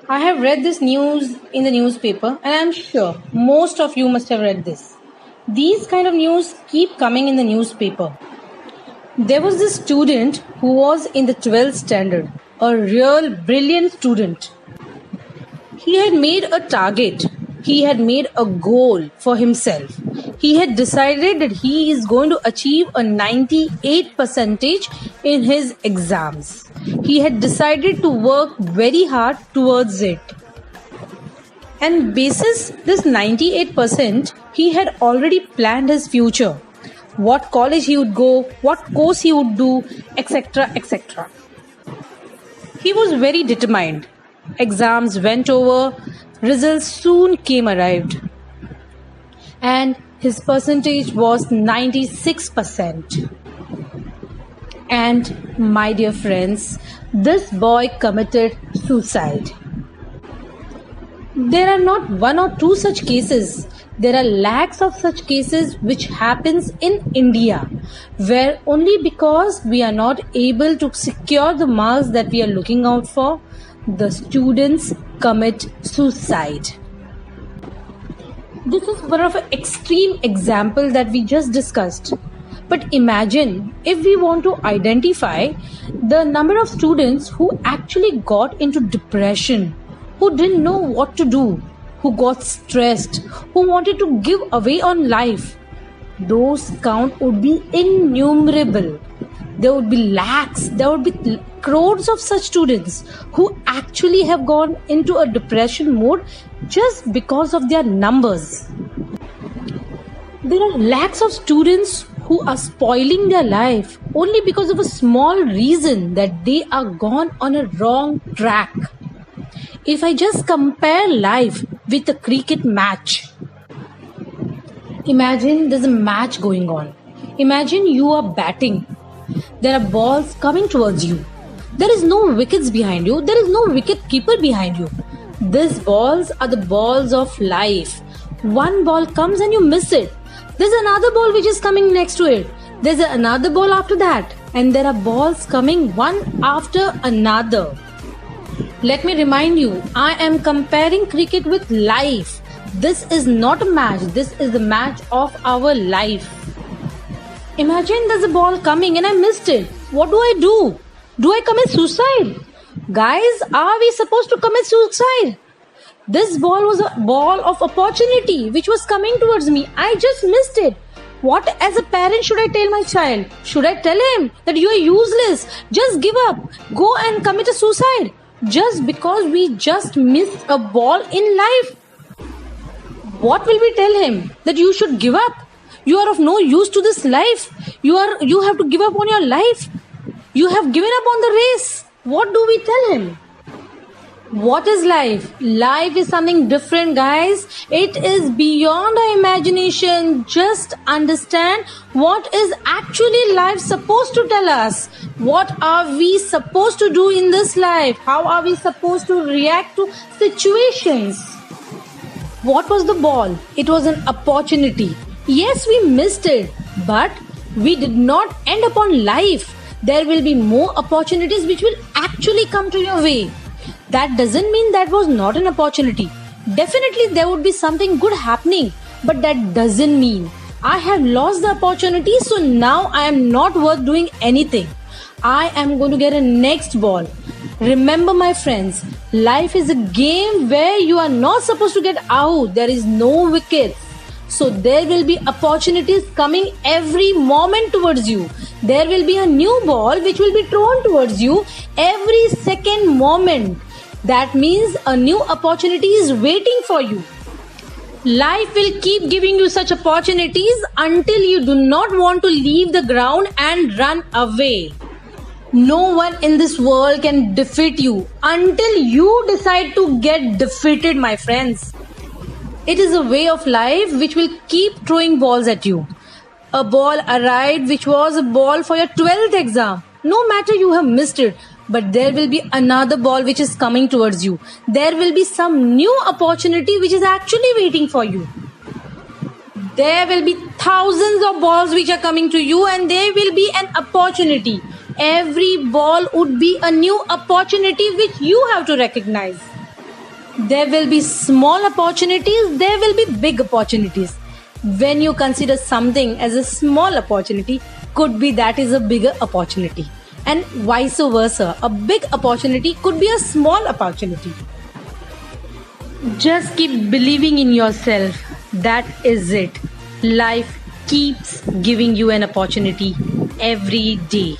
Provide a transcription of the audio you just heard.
I have read this news in the newspaper, and I'm sure most of you must have read this. These kind of news keep coming in the newspaper. There was this student who was in the 12th standard, a real brilliant student. He had made a target. He had made a goal for himself. He had decided that he is going to achieve a 98 percentage in his exams. He had decided to work very hard towards it. And basis this 98%, he had already planned his future. What college he would go, what course he would do, etc. etc. He was very determined. Exams went over, results soon came arrived. And his percentage was 96%. And my dear friends, this boy committed suicide. There are not one or two such cases. There are lakhs of such cases which happens in India, where only because we are not able to secure the marks that we are looking out for, the students commit suicide. This is one of an extreme example that we just discussed. But imagine if we want to identify the number of students who actually got into depression, who didn't know what to do, who got stressed, who wanted to give away on life. Those count would be innumerable. There would be lakhs, there would be crores of such students who actually have gone into a depression mode just because of their numbers. There are lakhs of students who are spoiling their life only because of a small reason that they are gone on a wrong track. If I just compare life with a cricket match, imagine there's a match going on. Imagine you are batting. There are balls coming towards you. There is no wickets behind you. There is no wicket keeper behind you. These balls are the balls of life. One ball comes and you miss it. There's another ball which is coming next to it. There's another ball after that. And there are balls coming one after another. Let me remind you, I am comparing cricket with life. This is not a match. This is the match of our life. Imagine there's a ball coming and I missed it. What do? Do I commit suicide? Guys, are we supposed to commit suicide? This ball was a ball of opportunity which was coming towards me. I just missed it. What as a parent should I tell my child? Should I tell him that you are useless? Just give up. Go and commit a suicide. Just because we just missed a ball in life. What will we tell him? That you should give up. You are of no use to this life. You have to give up on your life. You have given up on the race. What do we tell him? What is life? Life is something different, guys. It is beyond our imagination. Just understand what is actually life supposed to tell us. What are we supposed to do in this life? How are we supposed to react to situations? What was the ball? It was an opportunity. Yes, we missed it, but we did not end up on life. There will be more opportunities which will actually come to your way. That doesn't mean that was not an opportunity. Definitely there would be something good happening, but that doesn't mean I have lost the opportunity, so now I am not worth doing anything. I am going to get a next ball. Remember, my friends, life is a game where you are not supposed to get out. There is no wickets. So there will be opportunities coming every moment towards you. There will be a new ball which will be thrown towards you every second moment. That means a new opportunity is waiting for you. Life will keep giving you such opportunities until you do not want to leave the ground and run away. No one in this world can defeat you until you decide to get defeated, my friends. It is a way of life which will keep throwing balls at you. A ball arrived which was a ball for your 12th exam. No matter you have missed it, but there will be another ball which is coming towards you. There will be some new opportunity which is actually waiting for you. There will be thousands of balls which are coming to you, and there will be an opportunity. Every ball would be a new opportunity which you have to recognize. There will be small opportunities, there will be big opportunities. When you consider something as a small opportunity, could be that is a bigger opportunity. And vice versa, a big opportunity could be a small opportunity. Just keep believing in yourself. That is it. Life keeps giving you an opportunity every day.